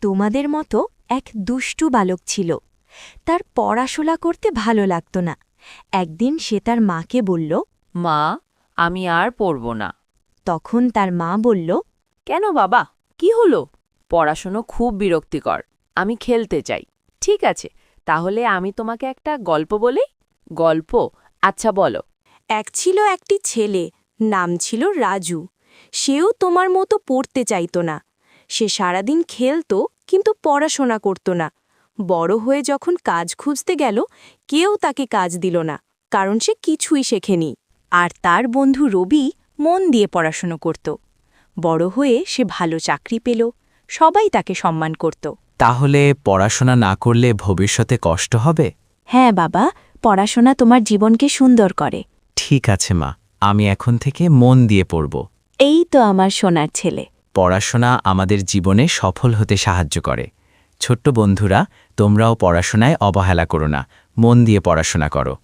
তোমাদের মতো এক দুষ্টু বালক ছিল। তার পড়াশোনা করতে ভালো লাগত না। একদিন সে তার মাকে বলল, মা, আমি আর পড়ব না। তখন তার মা বলল, কেন বাবা, কি হলো? পড়াশুনো খুব বিরক্তিকর, আমি খেলতে চাই। ঠিক আছে, তাহলে আমি তোমাকে একটা গল্প বলি। গল্প? আচ্ছা বলো। এক ছিল একটি ছেলে, নাম ছিল রাজু। সেও তোমার মতো পড়তে চাইত না। সে সারাদিন খেলত কিন্তু পড়াশোনা করত না। বড় হয়ে যখন কাজ খুঁজতে গেল, কেউ তাকে কাজ দিল না, কারণ সে কিছুই শেখেনি। আর তার বন্ধু রবি মন দিয়ে পড়াশোনা করত। বড় হয়ে সে ভালো চাকরি পেল, সবাই তাকে সম্মান করত। তাহলে পড়াশোনা না করলে ভবিষ্যতে কষ্ট হবে? হ্যাঁ বাবা, পড়াশোনা তোমার জীবনকে সুন্দর করে। ঠিক আছে মা, আমি এখন থেকে মন দিয়ে পড়ব। এই তো আমার সোনার ছেলে। পড়াশোনা আমাদের জীবনে সফল হতে সাহায্য করে। ছোট্ট বন্ধুরা, তোমরাও পড়াশোনায় অবহেলা করো না, মন দিয়ে পড়াশোনা করো।